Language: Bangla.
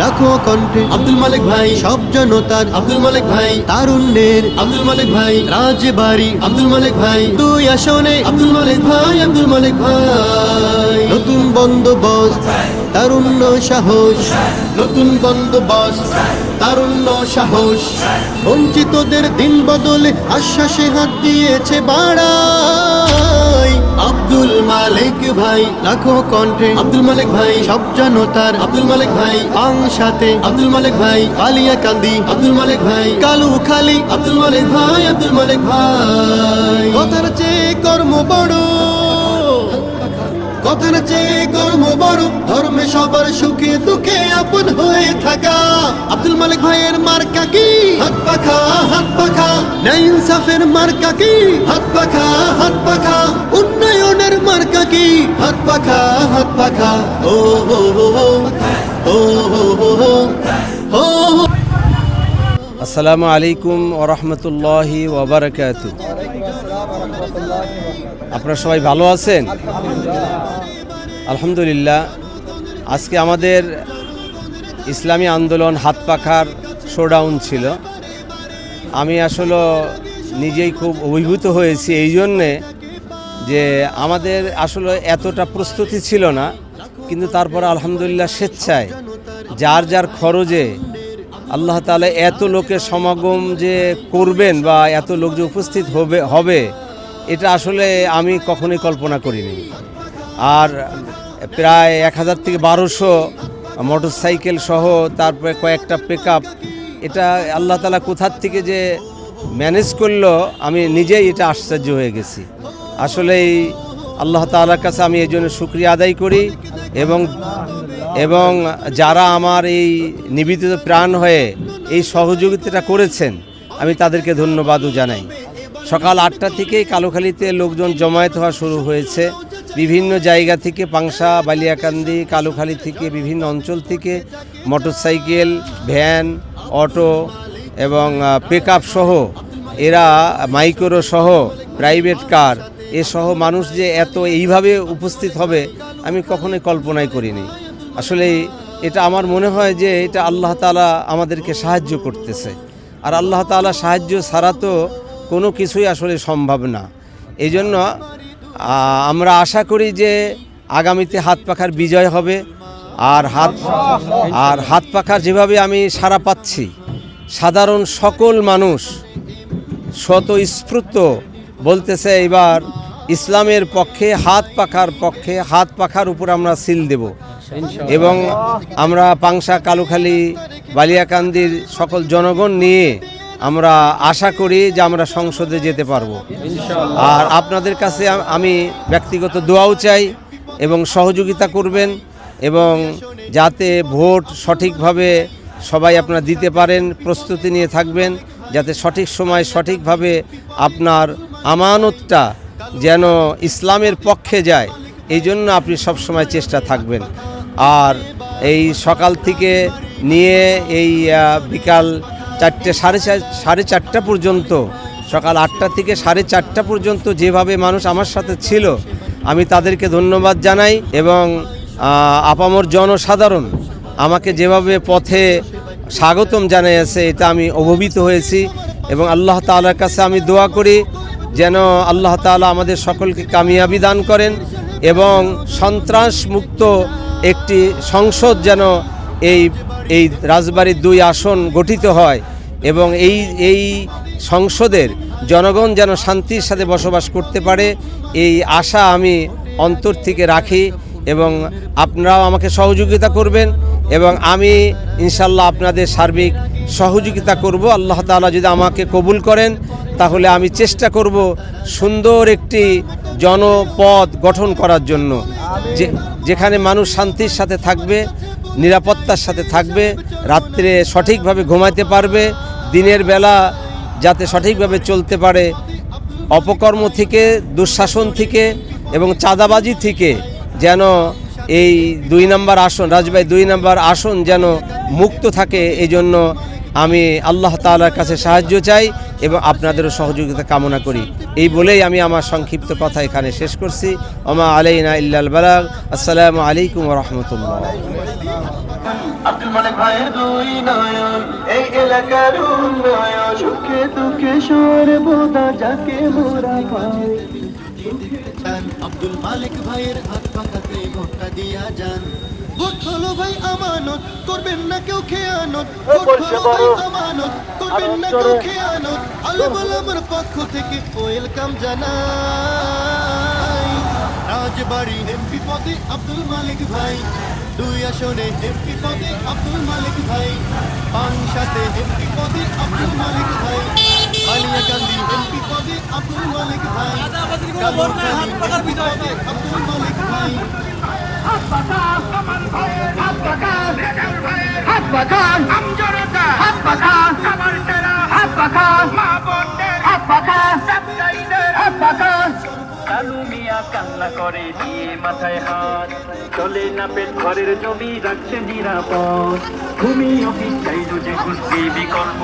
লাখো কণ্ঠে আব্দুল মালিক ভাই, সব জনতার আব্দুল মালিক ভাই, তারুণ্যের আব্দুল মালিক ভাই, রাজবাড়ি আব্দুল মালিক ভাই, দুই আসনে আব্দুল মালিক ভাই, আব্দুল মালিক ভাই। নতুন বন্দোবস্ত, তারুণ্য সাহস, নতুন বন্দোবস্ত, তারুণ্য সাহস, বঞ্চিতদের দিন বদলে আশ্বাসে হাত দিয়েছে বাড়াই। আব্দুল মালিক ভাই, লাখো কণ্ঠে আব্দুল মালিক ভাই, সব জনতার আব্দুল মালিক ভাই, পাংশাতে আব্দুল মালিক ভাই, কালিয়াকান্দি আব্দুল মালিক ভাই, কালুখালী আব্দুল মালিক ভাই, আব্দুল মালিক ভাই। কথার চেয়ে কর্ম বড়, কথার চেয়ে কর্ম বড়, ধর্মে সবার সুখে দুঃখে আপন হয়ে থাকা। আব্দুল মালিক ভাইয়ের মার্কা কি? হাত পাখা, হাত পাখা। ন্যায় ইনসাফের মার্কা কি? হাত পাখা, হাত পাখা। উন্নয়নের মার্কা কি? হাত পাখা, হাত পাখা। ও হো হো হো, ও হো হো হো, ও হো। আসসালামু আলাইকুম ওয়া রাহমাতুল্লাহি ওয়া বারাকাতুহু। আপনারা সবাই ভালো আছেন? আলহামদুলিল্লাহ। আজকে আমাদের ইসলামী আন্দোলন হাত পাখার শোডাউন ছিল। আমি আসলে নিজেই খুব অভিভূত হয়েছি এই জন্যে যে আমাদের আসলে এতটা প্রস্তুতি ছিল না, কিন্তু তারপর আলহামদুলিল্লাহ স্বেচ্ছায় যার যার খরচে আল্লাহ তাআলা এত লোকের সমাগম যে করবেন বা এত লোক যে উপস্থিত হবে এটা আসলে আমি কখনোই কল্পনা করিনি। আর প্রায় 1000 থেকে 1200 মোটরসাইকেল সহ তারপরে কয়েকটা পিকআপ, এটা আল্লাহ তাআলা কোথার থেকে যে ম্যানেজ করলো আমি নিজেই এটা আশ্চর্য হয়ে গেছি। আসলেই আল্লাহ তাআলার কাছে আমি এই জন্য শুকরিয়া আদায় করি এবং যারা আমার এই নিবেদিত প্রাণ হয়ে এই সহযোগিতাটা করেছেন আমি তাদেরকে ধন্যবাদও জানাই। সকাল 8টা থেকেই কালুখালীতে লোকজন জমায়েত হওয়া শুরু হয়েছে। বিভিন্ন জায়গা থেকে, পাংশা, বালিয়াকান্দি, কালুখালী থেকে, বিভিন্ন অঞ্চল থেকে মোটরসাইকেল, ভ্যান, অটো এবং পিকআপ সহ, এরা মাইক্রো সহ, প্রাইভেট কার এ সহ মানুষ যে এত এইভাবে উপস্থিত হবে আমি কখনোই কল্পনাই করিনি। আসলে এটা আমার মনে হয় যে এটা আল্লাহ তাআলা আমাদেরকে সাহায্য করতেছে, আর আল্লাহ তাআলা সাহায্য ছাড়া তো কোনো কিছুই আসলে সম্ভব না। এই জন্য আমরা আশা করি যে আগামীতে হাত পাখার বিজয় হবে। আর হাত পাখার যেভাবে আমি সাড়া পাচ্ছি, সাধারণ সকল মানুষ স্বতঃস্ফূর্ত বলতেছে এবার ইসলামের পক্ষে, হাত পাখার উপর আমরা সিল দেব। এবং আমরা পাংশা, কালুখালী, বালিয়াকান্দির সকল জনগণ নিয়ে আমরা আশা করি যে আমরা সংসদে যেতে পারবো। আর আপনাদের কাছে আমি ব্যক্তিগত দোয়াও চাই এবং সহযোগিতা করবেন, এবং যাতে ভোট সঠিকভাবে সবাই আপনারা দিতে পারেন, প্রস্তুতি নিয়ে থাকবেন, যাতে সঠিক সময় সঠিকভাবে আপনার আমানতটা যেন ইসলামের পক্ষে যায়, এই জন্য আপনি সবসময় চেষ্টা থাকবেন। আর এই সকাল থেকে নিয়ে এই বিকাল 4:30 পর্যন্ত, সকাল 8টা থেকে 4:30 পর্যন্ত যেভাবে মানুষ আমার সাথে ছিল আমি তাদেরকে ধন্যবাদ জানাই। এবং আপামর জনসাধারণ আমাকে যেভাবে পথে স্বাগতম জানিয়েছে এটা আমি অভিভূত হয়েছি। এবং আল্লাহ তাআলার কাছে আমি দোয়া করি যেন আল্লাহ তাআলা আমাদের সকলকে কামিয়াবি দান করেন এবং সন্ত্রাস মুক্ত একটি সংসদ যেন এই রাজবাড়ির 2 আসন গঠিত হয়, এবং এই সংসদের জনগণ যেন শান্তির সাথে বসবাস করতে পারে, এই আশা আমি অন্তর থেকে রাখি। এবং আপনারাও আমাকে সহযোগিতা করবেন এবং আমি ইনশাল্লাহ আপনাদের সার্বিক সহযোগিতা করব। আল্লাহ তাআলা যদি আমাকে কবুল করেন তাহলে আমি চেষ্টা করব সুন্দর একটি জনপদ গঠন করার জন্য, যেখানে মানুষ শান্তির সাথে থাকবে, নিরাপত্তার সাথে থাকবে, রাত্রে সঠিকভাবে ঘুমাইতে পারবে, দিনের বেলা যাতে সঠিকভাবে চলতে পারে, অপকর্ম থেকে, দুঃশাসন থেকে এবং চাঁদাবাজি থেকে যেন এই 2 নম্বর আসন, রাজবাড়ী 2 নম্বর আসন যেন মুক্ত থাকে, এই জন্য আমি আল্লাহ তাআলার কাছে সাহায্য চাই এবং আপনাদেরও সহযোগিতা কামনা করি। এই বলেই আমি আমার সংক্ষিপ্ত কথা এখানে শেষ করছি। ওমা আলাইনা ইল্লাল বালাগ। আসসালামু আলাইকুম ওয়া রাহমাতুল্লাহ। আব্দুল মালিক ভাইয়ের দুই নয়ন এই এলাকার উন্নয়ন, সুখে দুঃখে সর্বদা যাকে মোরা পাই। আব্দুল মালিক ভাইয়ের হাত পাকাতে ভোটটা দিয়া যান। ভোট হলো ভাই আমানত, করবেন না কেউ খেয়ানত। ভোট হলো ভাই আমানত, করবেন না কেউ খেয়ানত। আলমের পক্ষ থেকে ওয়েলকাম জানাই। রাজবাড়ী এমপি পদে আব্দুল মালিক ভাই, 2 আসনে এমপি পদে আব্দুল মালিক ভাই, পাংশাতে এমপি পদে আব্দুল মালিক ভাই, কালিয়াকান্দি এমপি পদে আব্দুল মালিক ভাই, কালুরখালী এমপি পদে আব্দুল মালিক ভাই। কালু মিয়া কান্না করে দিয়ে মাথায় হাত, চলে না পেট ঘরের জমি রাখছে নিরাপদ, ভূমি অফিস চাইল যে ঘুষবে বিকল্প।